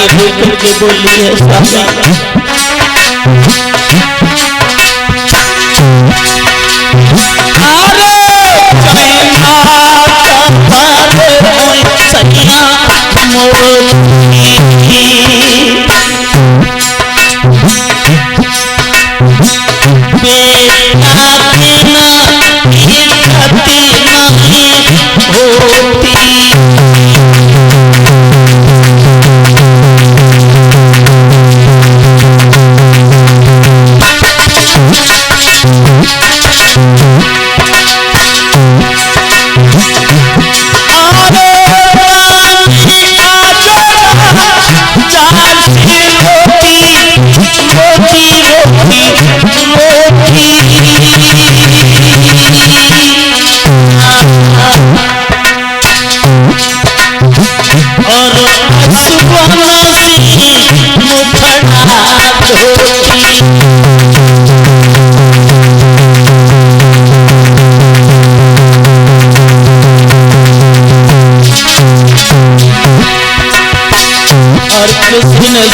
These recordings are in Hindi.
देख करके बोली है स्वामी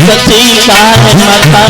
सच्ची कहा माता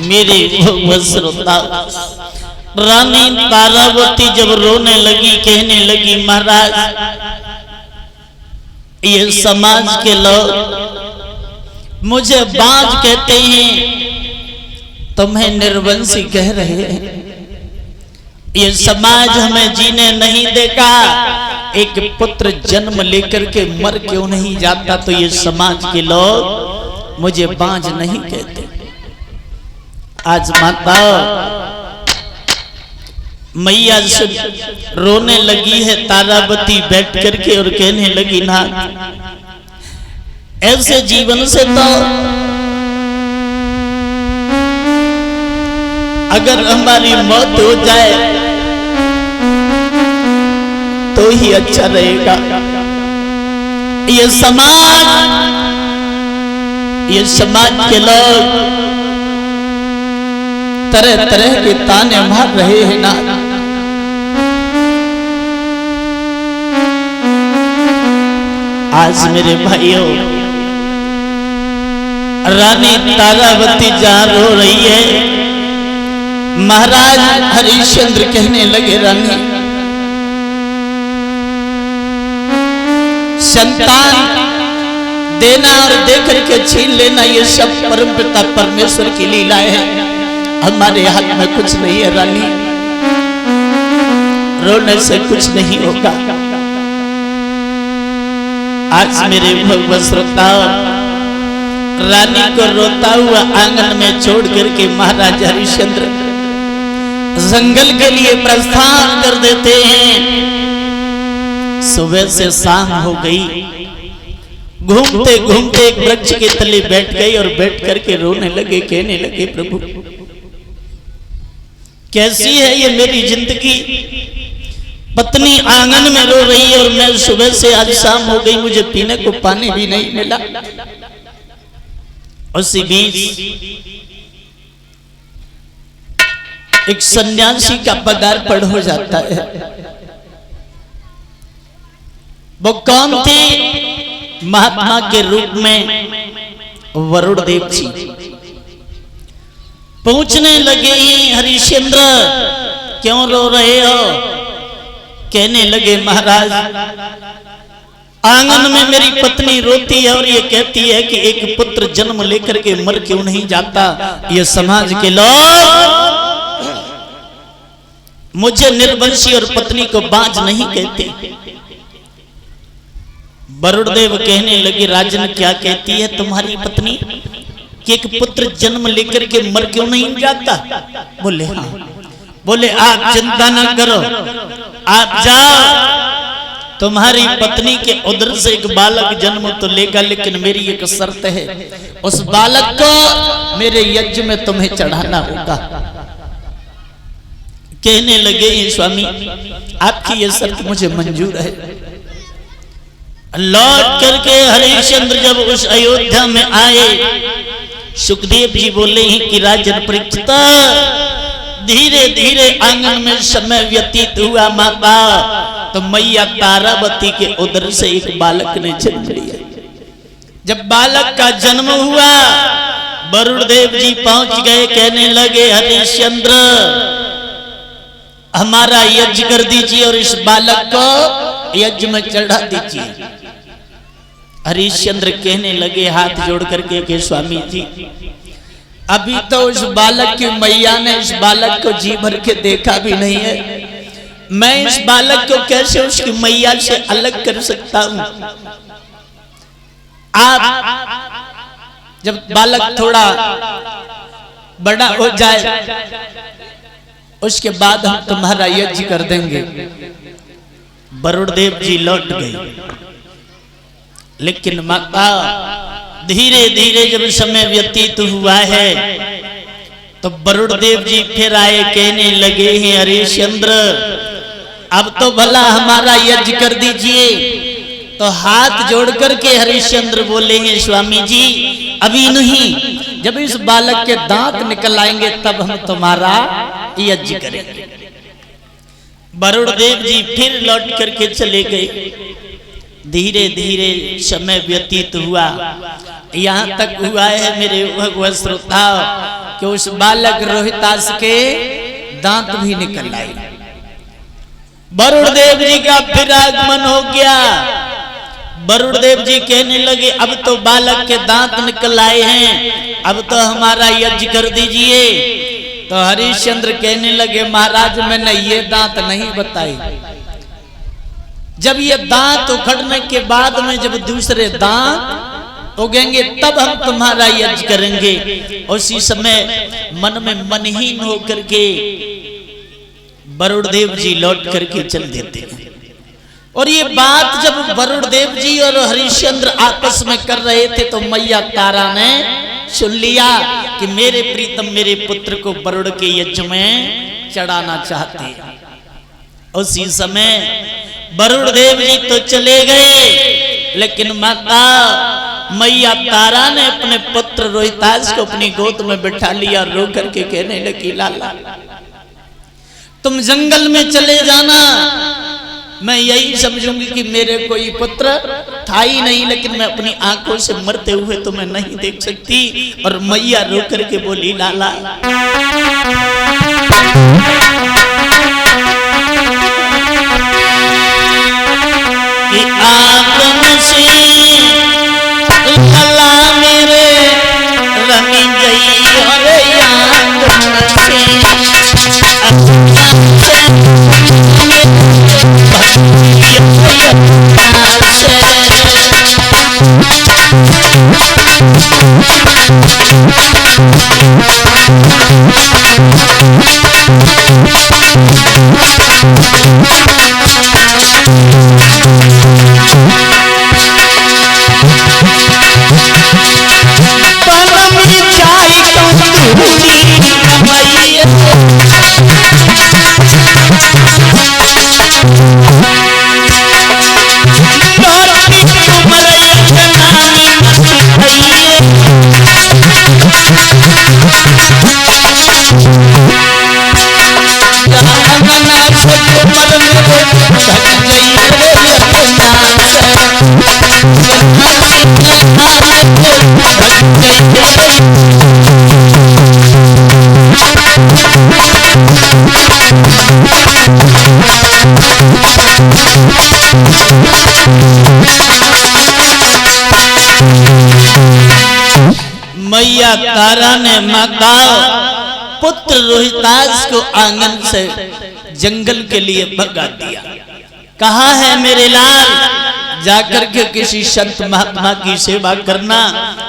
मेरे श्रोता रानी तारावती जब रोने लगी कहने लगी महाराज ये समाज के लोग मुझे बाज कहते हैं तुम्हें निर्वंशी कह रहे हैं ये समाज हमें जीने नहीं देगा एक पुत्र जन्म लेकर के मर क्यों नहीं जाता तो ये समाज के लोग मुझे बाज नहीं कहते। आज माता मैया से रोने लगी है तारावती बैठ करके और कहने लगी ना ऐसे जीवन से तो अगर हमारी मौत हो जाए तो ही अच्छा रहेगा। ये समाज के लोग तरह तरह के ताने मार रहे हैं ना। आज मेरे भाइयों रानी तारावती जहां रो रही है महाराज हरिश्चंद्र कहने लगे रानी संतान देना और देकर के छीन लेना ये सब परमपिता परमेश्वर की लीला है, हमारे हाथ में कुछ नहीं है रानी। रोने से कुछ नहीं होगा। आज मेरे भगवत श्रोता रानी को रोता हुआ आंगन में छोड़ करके महाराज हरिश्चंद्र जंगल के लिए प्रस्थान कर देते हैं। सुबह से शाम हो गई, घूमते घूमते एक वृक्ष के तले बैठ गए और बैठ करके रोने लगे, कहने लगे प्रभु कैसी है ये मेरी जिंदगी, पत्नी आंगन में रो रही है और मैं सुबह से आज शाम हो गई, मुझे पीने को पानी भी नहीं मिला। उसी बीच एक सन्यासी का पदार्पण हो जाता है। वो कौन थे? महात्मा के रूप में वरुण देव जी। पूछने लगे हरिश्चंद्र क्यों रो रहे हो? कहने लगे महाराज आंगन में मेरी पत्नी रोती है और ये कहती है कि एक पुत्र जन्म लेकर के मर क्यों नहीं जाता। ये समाज के लोग मुझे निर्वंशी और पत्नी को बाज नहीं कहते। वरुण देव कहने लगे राजन क्या कहती है तुम्हारी पत्नी कि एक पुत्र जन्म लेकर के मर क्यों नहीं जाता? बोले हाँ। बोले आप चिंता न करो, आप जाओ, तुम्हारी पत्नी के उदर से एक बालक जन्म तो लेगा, लेकिन मेरी एक शर्त है, उस बालक को मेरे यज्ञ में तुम्हें चढ़ाना होगा। कहने लगे स्वामी आपकी ये शर्त मुझे मंजूर है। लौट करके हरिश्चंद्र जब उस अयोध्या में आए, सुखदेव जी बोले हैं कि राजन परीक्षित धीरे धीरे आंगन में समय व्यतीत हुआ माता, तो मैया तारावती के उदर से एक बालक ने जन्म लिया। जब बालक का जन्म हुआ वरुण देव जी पहुंच गए, कहने लगे हरिश्चंद्र हमारा यज्ञ कर दीजिए और इस बालक को यज्ञ में चढ़ा दीजिए। हरिश्चंद्र कहने लगे हाथ जोड़ करके कि स्वामी जी अभी तो उस बालक की मैया ने इस बालक को जी भर के देखा भी नहीं है, मैं इस बालक को कैसे उसकी मैया से अलग कर सकता हूं? आप जब बालक थोड़ा बड़ा हो जाए उसके बाद हम तुम्हारा यज्ञ कर देंगे। वरुण देव जी लौट गए, लेकिन माता धीरे धीरे जब समय व्यतीत हुआ है तो वरुण देव जी फिर आए, कहने लगे हैं हरिश्चंद्र अब तो भला हमारा यज्ञ कर दीजिए। तो हाथ जोड़ करके हरिश्चंद्र बोले हैं स्वामी जी अभी नहीं, जब इस बालक के दांत निकल आएंगे तब हम तुम्हारा यज्ञ करेंगे। वरुण देव जी फिर लौट करके चले गए। धीरे धीरे समय व्यतीत हुआ, यहाँ तक हुआ है मेरे भगवत श्रोता कि उस बालक रोहितास के दांत भी निकल आए। वरुण देव जी का फिर आगमन हो गया। वरुण देव जी कहने लगे अब तो बालक के दांत निकल आए हैं, अब तो हमारा यज्ञ कर दीजिए। तो हरिश्चंद्र कहने लगे महाराज मैंने ये दांत नहीं बताई, जब ये दांत उखड़ने के बाद में जब दूसरे दांत उगेंगे तब हम तुम्हारा यज्ञ करेंगे। उसी समय मन में मनहीन होकर के वरुण देव जी लौट करके चल देते हैं। और ये बात जब वरुण देव जी और हरिश्चंद्र आपस में कर रहे थे तो मैया तारा ने सुन लिया कि मेरे प्रीतम मेरे पुत्र को वरुण के यज्ञ में चढ़ाना चाहते हैं। उसी समय वरुण देव जी तो चले गए, लेकिन माता मैया तारा ने अपने पुत्र रोहितास को अपनी गोद में बिठा लिया। रो करके कहने लगी लाला तुम जंगल में चले जाना, मैं यही समझूंगी कि मेरे कोई पुत्र था ही नहीं, लेकिन मैं अपनी आंखों से मरते हुए तुम्हें नहीं देख सकती। और मैया रो करके बोली लाला कि आंगन से लाला मेरे रमी गई और आंगन से उम्र मेरे थक गई रे मैया तारा ने माता पुत्र रोहितास को आंगन से जंगल के लिए भगा दिया। कहा है मेरे लाल, जाकर के किसी संत महात्मा की सेवा करना,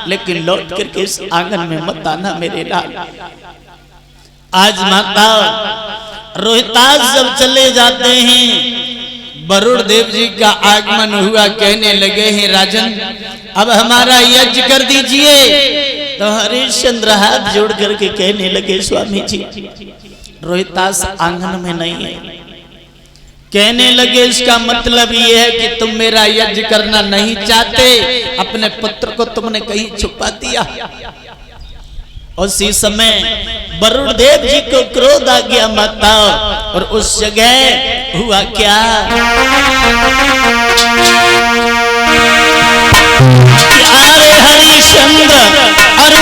लेकिन लौट करके इस आंगन में मत आना मेरे लाल। आज माता रोहितास जब चले जाते हैं, वरुण देव जी का आगमन हुआ। कहने लगे हैं राजन अब हमारा यज्ञ कर दीजिए। तो हरिश्चंद्र हाथ जोड़ करके कहने लगे स्वामी जी रोहितास आंगन में नहीं है। कहने लगे इसका मतलब ये है कि तुम मेरा यज्ञ करना नहीं चाहते, अपने पुत्र को तुमने कहीं छुपा दिया। उसी समय वरुण देव जी को क्रोध आ गया माता, और उस जगह हुआ क्या, अरे हरिश्चंद्र और